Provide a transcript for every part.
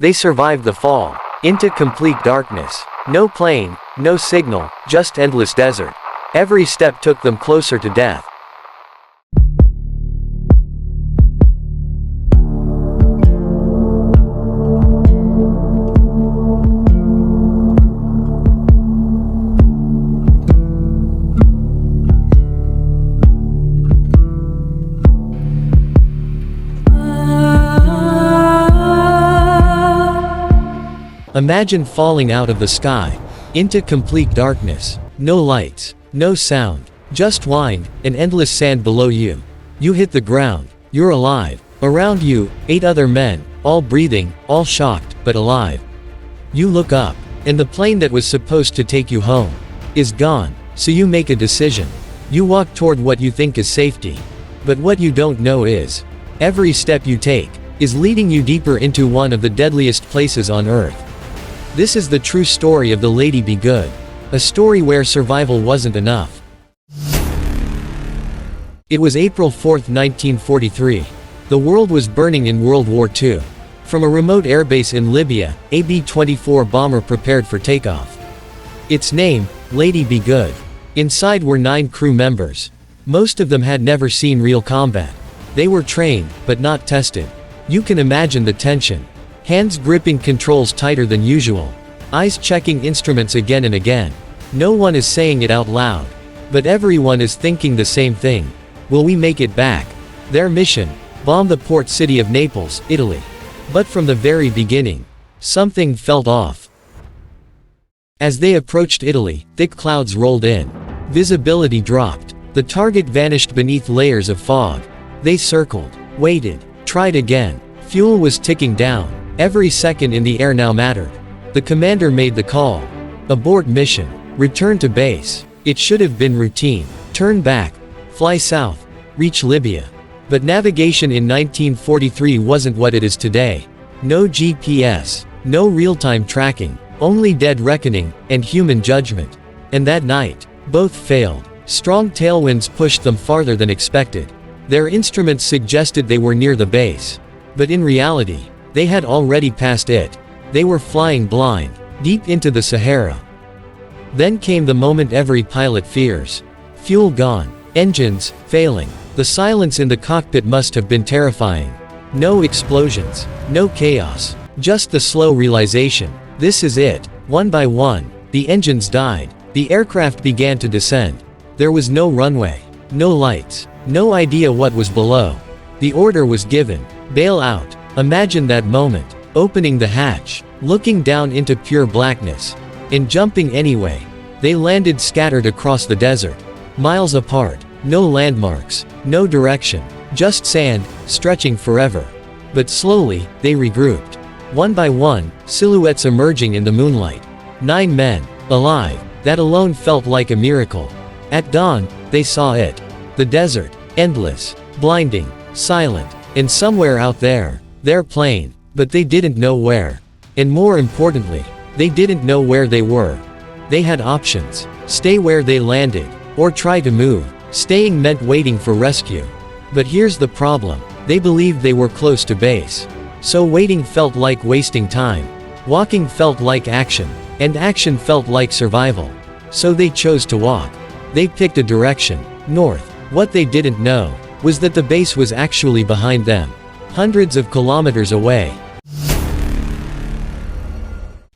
They survived the fall. Into complete darkness. No plane, no signal, just endless desert. Every step took them closer to death. Imagine falling out of the sky, into complete darkness, no lights, no sound, just wind, and endless sand below you. You hit the ground, you're alive. Around you, 8 other men, all breathing, all shocked, but alive. You look up, and the plane that was supposed to take you home is gone, so you make a decision. You walk toward what you think is safety. But what you don't know is, every step you take is leading you deeper into one of the deadliest places on Earth. This is the true story of the Lady Be Good. A story where survival wasn't enough. It was April 4, 1943. The world was burning in World War II. From a remote airbase in Libya, a B-24 bomber prepared for takeoff. Its name, Lady Be Good. Inside were 9 crew members. Most of them had never seen real combat. They were trained, but not tested. You can imagine the tension. Hands gripping controls tighter than usual. Eyes checking instruments again and again. No one is saying it out loud. But everyone is thinking the same thing. Will we make it back? Their mission: bomb the port city of Naples, Italy. But from the very beginning, something felt off. As they approached Italy, thick clouds rolled in. Visibility dropped. The target vanished beneath layers of fog. They circled, waited, tried again. Fuel was ticking down. Every second in the air now mattered. The commander made the call. Abort mission. Return to base. It should have been routine. Turn back. Fly south. Reach Libya. But navigation in 1943 wasn't what it is today. No GPS. No real-time tracking. Only dead reckoning, and human judgment. And that night, both failed. Strong tailwinds pushed them farther than expected. Their instruments suggested they were near the base. But in reality, they had already passed it. They were flying blind, deep into the Sahara. Then came the moment every pilot fears. Fuel gone. Engines failing. The silence in the cockpit must have been terrifying. No explosions. No chaos. Just the slow realization. This is it. One by one, the engines died. The aircraft began to descend. There was no runway. No lights. No idea what was below. The order was given. Bail out. Imagine that moment. Opening the hatch. Looking down into pure blackness. And jumping anyway. They landed scattered across the desert. Miles apart. No landmarks. No direction. Just sand, stretching forever. But slowly, they regrouped. One by one, silhouettes emerging in the moonlight. 9 men. Alive. That alone felt like a miracle. At dawn, they saw it. The desert. Endless. Blinding. Silent. And somewhere out there, their plane. But they didn't know where. And more importantly, they didn't know where they were. They had options. Stay where they landed. Or try to move. Staying meant waiting for rescue. But here's the problem. They believed they were close to base. So waiting felt like wasting time. Walking felt like action. And action felt like survival. So they chose to walk. They picked a direction. North. What they didn't know was that the base was actually behind them. Hundreds of kilometers away.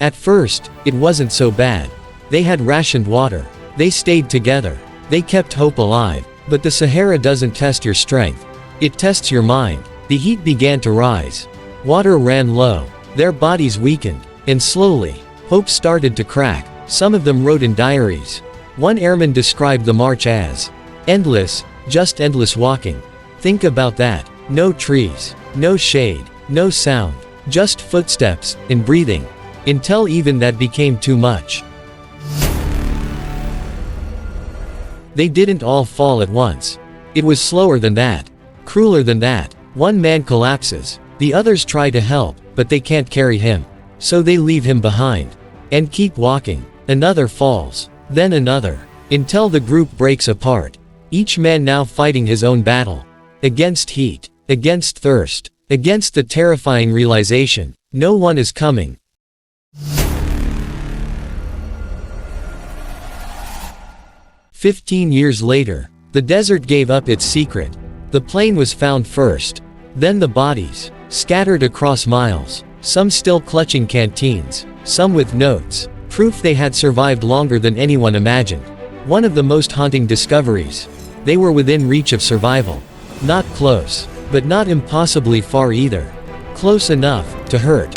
At first, it wasn't so bad. They had rationed water. They stayed together. They kept hope alive. But the Sahara doesn't test your strength. It tests your mind. The heat began to rise. Water ran low. Their bodies weakened. And slowly, hope started to crack. Some of them wrote in diaries. One airman described the march as endless, just endless walking. Think about that. No trees. No shade. No sound. Just footsteps, and breathing. Until even that became too much. They didn't all fall at once. It was slower than that. Crueler than that. One man collapses. The others try to help, but they can't carry him. So they leave him behind. And keep walking. Another falls. Then another. Until the group breaks apart. Each man now fighting his own battle. Against heat. Against thirst. Against the terrifying realization No one is coming. "15 years later, the desert gave up its secret. The plane was found first. Then the bodies, scattered across miles, some still clutching canteens, some with notes, proof they had survived longer than anyone imagined. One of the most haunting discoveries. They were within reach of survival. Not close, but not impossibly far either. Close enough to hurt.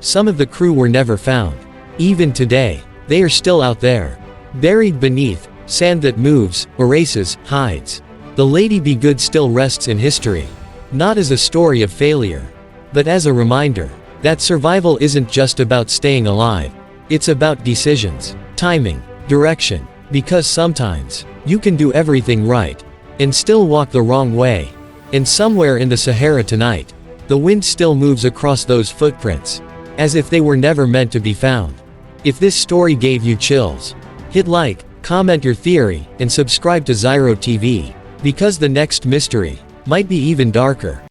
Some of the crew were never found. Even today, they are still out there, buried beneath sand that moves, erases, hides. The Lady Be Good still rests in history. Not as a story of failure, but as a reminder that survival isn't just about staying alive. It's about decisions, timing, direction. Because sometimes, you can do everything right, and still walk the wrong way. And somewhere in the Sahara tonight, the wind still moves across those footprints, as if they were never meant to be found. If this story gave you chills, hit like, comment your theory, and subscribe to Zyro TV, because the next mystery might be even darker.